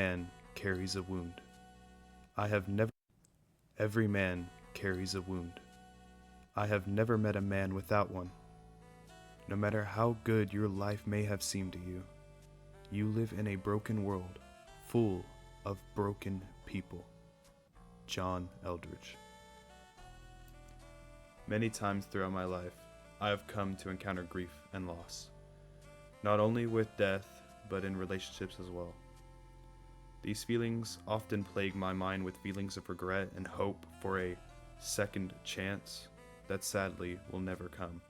man carries a wound. I have never Every man carries a wound. I have never met a man without one. No matter how good your life may have seemed to you, you live in a broken world, full of broken people. John Eldridge. Many times throughout my life, I have come to encounter grief and loss, not only with death, but in relationships as well. These feelings often plague my mind with feelings of regret and hope for a second chance that sadly will never come.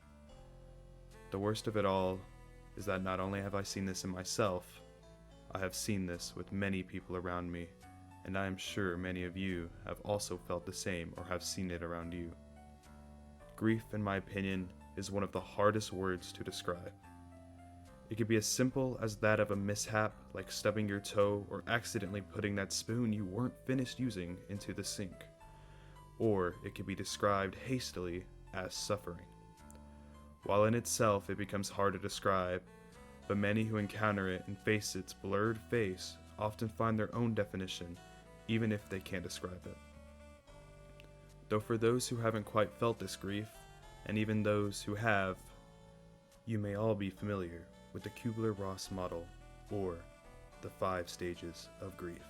The worst of it all is that not only have I seen this in myself, I have seen this with many people around me, and I am sure many of you have also felt the same or have seen it around you. Grief, in my opinion, is one of the hardest words to describe. It could be as simple as that of a mishap, like stubbing your toe or accidentally putting that spoon you weren't finished using into the sink. Or it could be described hastily as suffering. While in itself it becomes hard to describe, but many who encounter it and face its blurred face often find their own definition, even if they can't describe it. Though for those who haven't quite felt this grief, and even those who have, you may all be familiar with the Kubler-Ross model, or the 5 stages of grief.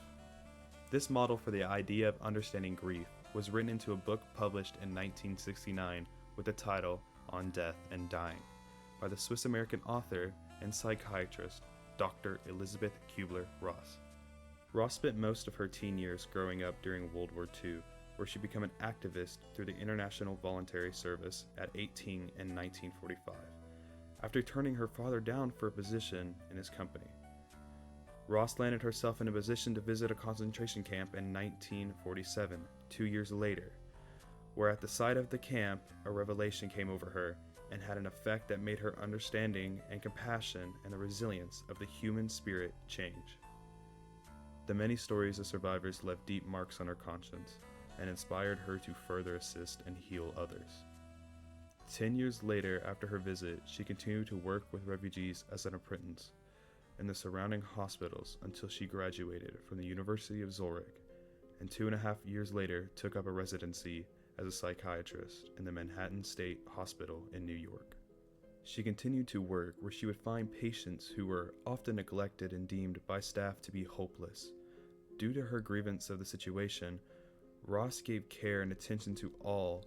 This model for the idea of understanding grief was written into a book published in 1969 with the title On Death and Dying by the Swiss-American author and psychiatrist Dr. Elizabeth Kubler-Ross. Ross spent most of her teen years growing up during World War II, where she became an activist through the International Voluntary Service at 18 in 1945, after turning her father down for a position in his company. Ross landed herself in a position to visit a concentration camp in 1947, 2 years later, where at the site of the camp, a revelation came over her and had an effect that made her understanding and compassion and the resilience of the human spirit change. The many stories of survivors left deep marks on her conscience and inspired her to further assist and heal others. 10 years later, after her visit, she continued to work with refugees as an apprentice in the surrounding hospitals until she graduated from the University of Zurich, and 2.5 years later took up a residency as a psychiatrist in the Manhattan State Hospital in New York. She continued to work where she would find patients who were often neglected and deemed by staff to be hopeless. Due to her grievance of the situation, Ross gave care and attention to all,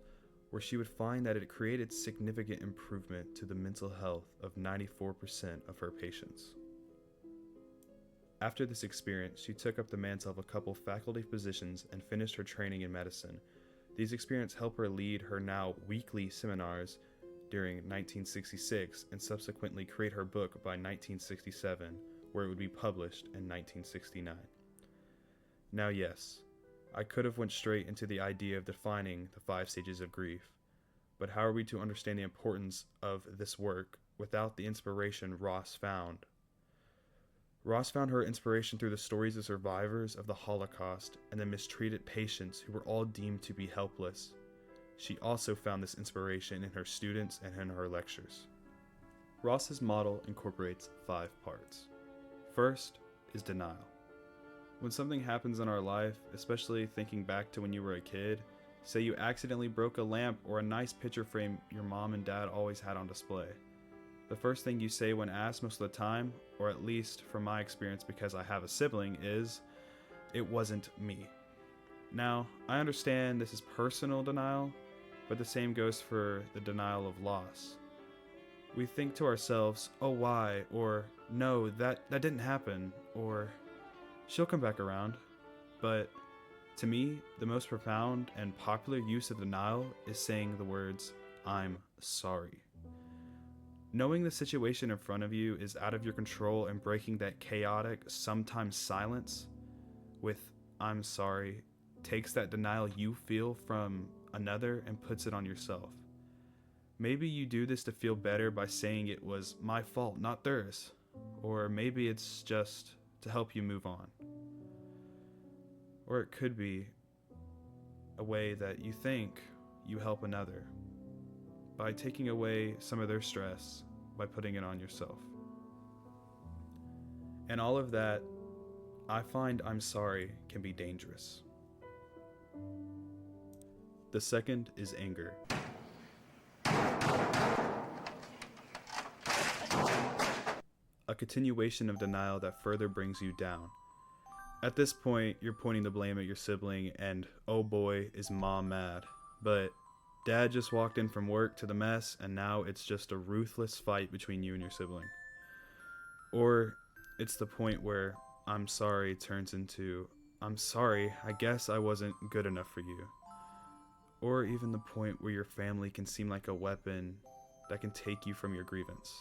where she would find that it created significant improvement to the mental health of 94% of her patients. After this experience, she took up the mantle of a couple faculty positions and finished her training in medicine. These experiences helped her lead her now weekly seminars during 1966 and subsequently create her book by 1967, where it would be published in 1969. Now yes, I could have went straight into the idea of defining the 5 stages of grief, but how are we to understand the importance of this work without the inspiration Ross found? Ross found her inspiration through the stories of survivors of the Holocaust and the mistreated patients who were all deemed to be helpless. She also found this inspiration in her students and in her lectures. Ross's model incorporates 5 parts. First is denial. When something happens in our life, especially thinking back to when you were a kid, say you accidentally broke a lamp or a nice picture frame your mom and dad always had on display. The first thing you say when asked most of the time, or at least from my experience because I have a sibling, is, "It wasn't me." Now, I understand this is personal denial, but the same goes for the denial of loss. We think to ourselves, "Oh, why?" or "No, that didn't happen," or "She'll come back around." But to me, the most profound and popular use of denial is saying the words, "I'm sorry." Knowing the situation in front of you is out of your control and breaking that chaotic, sometimes silence with "I'm sorry" takes that denial you feel from another and puts it on yourself. Maybe you do this to feel better by saying it was my fault, not theirs. Or maybe it's just to help you move on. Or it could be a way that you think you help another by taking away some of their stress by putting it on yourself. And all of that I find I'm sorry can be dangerous. The second is anger. A continuation of denial that further brings you down. At this point, you're pointing the blame at your sibling, and oh boy, is mom mad. But dad just walked in from work to the mess, and now it's just a ruthless fight between you and your sibling. Or it's the point where I'm sorry turns into I'm sorry, I guess I wasn't good enough for you. Or even the point where your family can seem like a weapon that can take you from your grievance.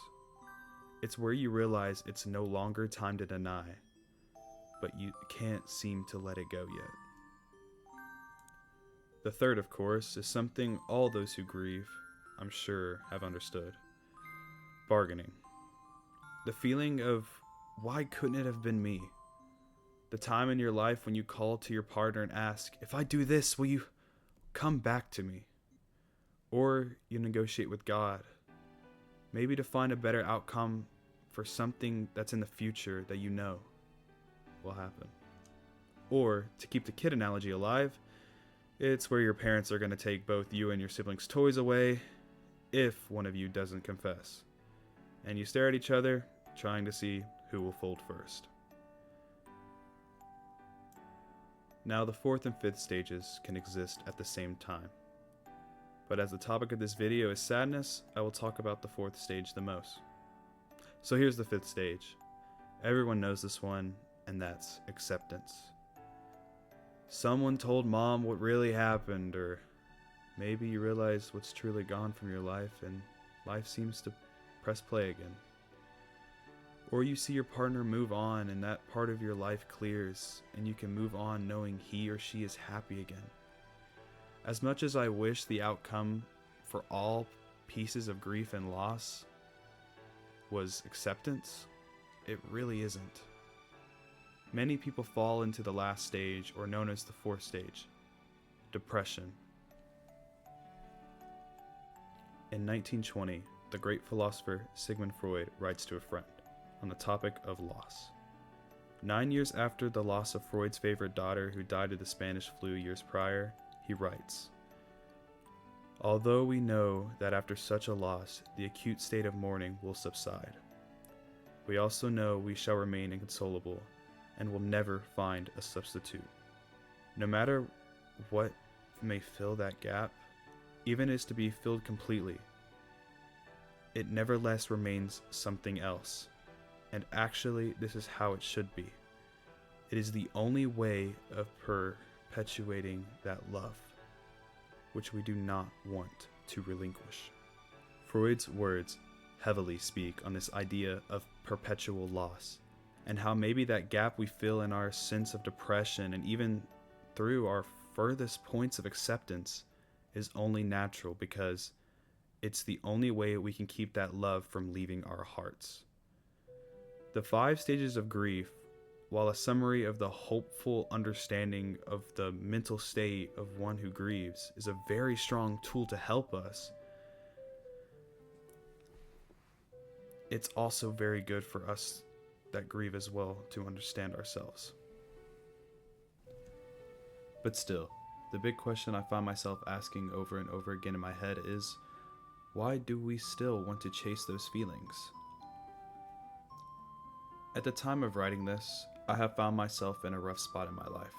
It's where you realize it's no longer time to deny, but you can't seem to let it go yet. The third, of course, is something all those who grieve, I'm sure, have understood. Bargaining. The feeling of, why couldn't it have been me? The time in your life when you call to your partner and ask, if I do this, will you come back to me? Or you negotiate with God, maybe to find a better outcome for something that's in the future that you know will happen. Or, to keep the kid analogy alive, it's where your parents are going to take both you and your siblings' toys away if one of you doesn't confess. And you stare at each other, trying to see who will fold first. Now, the fourth and fifth stages can exist at the same time. But as the topic of this video is sadness, I will talk about the fourth stage the most. So here's the fifth stage. Everyone knows this one, and that's acceptance. Someone told mom what really happened, or maybe you realize what's truly gone from your life and life seems to press play again. Or you see your partner move on and that part of your life clears and you can move on knowing he or she is happy again. As much as I wish the outcome for all pieces of grief and loss was acceptance, it really isn't. Many people fall into the last stage, or known as the fourth stage, depression. In 1920, the great philosopher Sigmund Freud writes to a friend on the topic of loss. 9 years after the loss of Freud's favorite daughter, who died of the Spanish flu years prior, he writes, "Although we know that after such a loss, the acute state of mourning will subside, we also know we shall remain inconsolable and will never find a substitute. No matter what may fill that gap, even is to be filled completely, it nevertheless remains something else. And actually, this is how it should be. It is the only way of perpetuating that love, which we do not want to relinquish." Freud's words heavily speak on this idea of perpetual loss, and how maybe that gap we feel in our sense of depression and even through our furthest points of acceptance is only natural because it's the only way we can keep that love from leaving our hearts. The 5 stages of grief, while a summary of the hopeful understanding of the mental state of one who grieves, is a very strong tool to help us, it's also very good for us that grieve as well to understand ourselves. But still, the big question I find myself asking over and over again in my head is, why do we still want to chase those feelings? At the time of writing this, I have found myself in a rough spot in my life.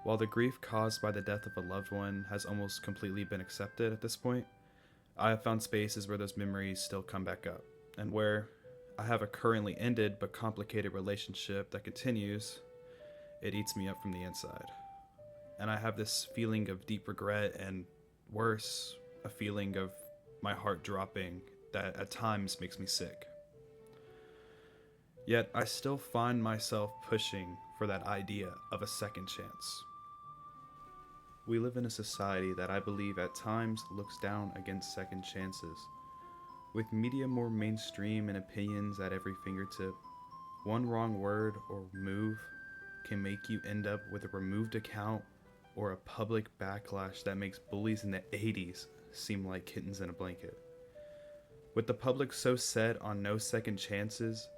While the grief caused by the death of a loved one has almost completely been accepted at this point, I have found spaces where those memories still come back up, and where I have a currently ended but complicated relationship that continues, it eats me up from the inside. And I have this feeling of deep regret, and worse, a feeling of my heart dropping that at times makes me sick. Yet I still find myself pushing for that idea of a second chance. We live in a society that I believe at times looks down against second chances. With media more mainstream and opinions at every fingertip, one wrong word or move can make you end up with a removed account or a public backlash that makes bullies in the 80s seem like kittens in a blanket. With the public so set on no second chances,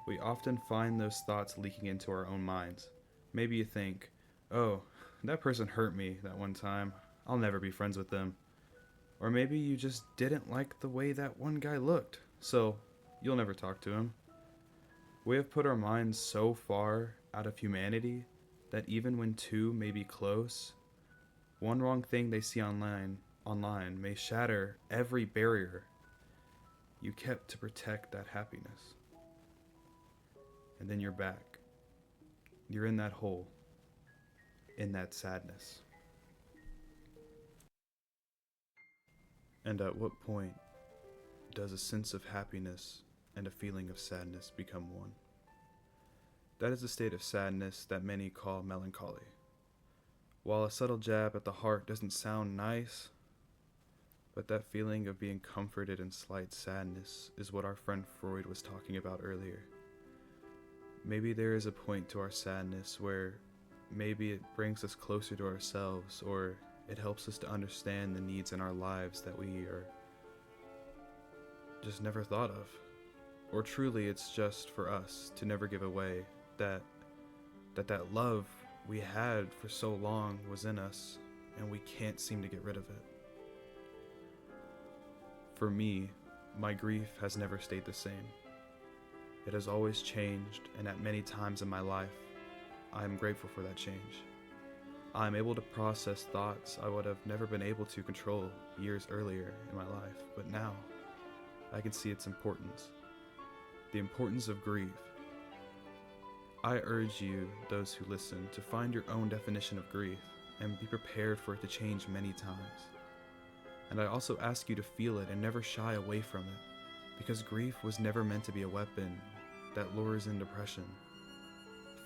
We often find those thoughts leaking into our own minds. Maybe you think, oh, that person hurt me that one time. I'll never be friends with them. Or maybe you just didn't like the way that one guy looked, so you'll never talk to him. We have put our minds so far out of humanity that even when two may be close, one wrong thing they see online may shatter every barrier you kept to protect that happiness. And then you're back. You're in that hole, in that sadness. And at what point does a sense of happiness and a feeling of sadness become one? That is a state of sadness that many call melancholy. While a subtle jab at the heart doesn't sound nice, but that feeling of being comforted in slight sadness is what our friend Freud was talking about earlier. Maybe there is a point to our sadness where maybe it brings us closer to ourselves, or it helps us to understand the needs in our lives that we are just never thought of. Or truly it's just for us to never give away that love we had for so long was in us and we can't seem to get rid of it. For me, my grief has never stayed the same. It has always changed, and at many times in my life, I am grateful for that change. I am able to process thoughts I would have never been able to control years earlier in my life, but now I can see its importance. The importance of grief. I urge you, those who listen, to find your own definition of grief and be prepared for it to change many times. And I also ask you to feel it and never shy away from it, because grief was never meant to be a weapon that lures in depression.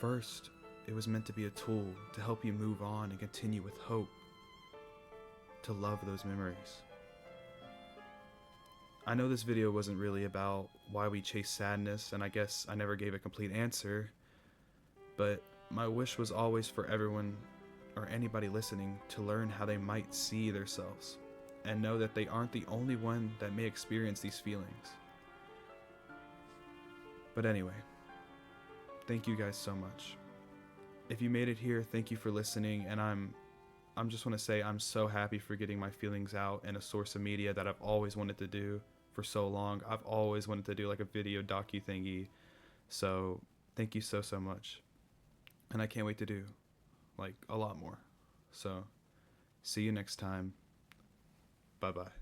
First, it was meant to be a tool to help you move on and continue with hope, to love those memories. I know this video wasn't really about why we chase sadness, and I guess I never gave a complete answer, but my wish was always for everyone or anybody listening to learn how they might see themselves and know that they aren't the only one that may experience these feelings. But anyway, thank you guys so much. If you made it here, thank you for listening, and I'm just want to say I'm so happy for getting my feelings out in a source of media that I've always wanted to do for so long. I've always wanted to do like a video docu thingy. So thank you so much. And I can't wait to do like a lot more. So see you next time. Bye-bye.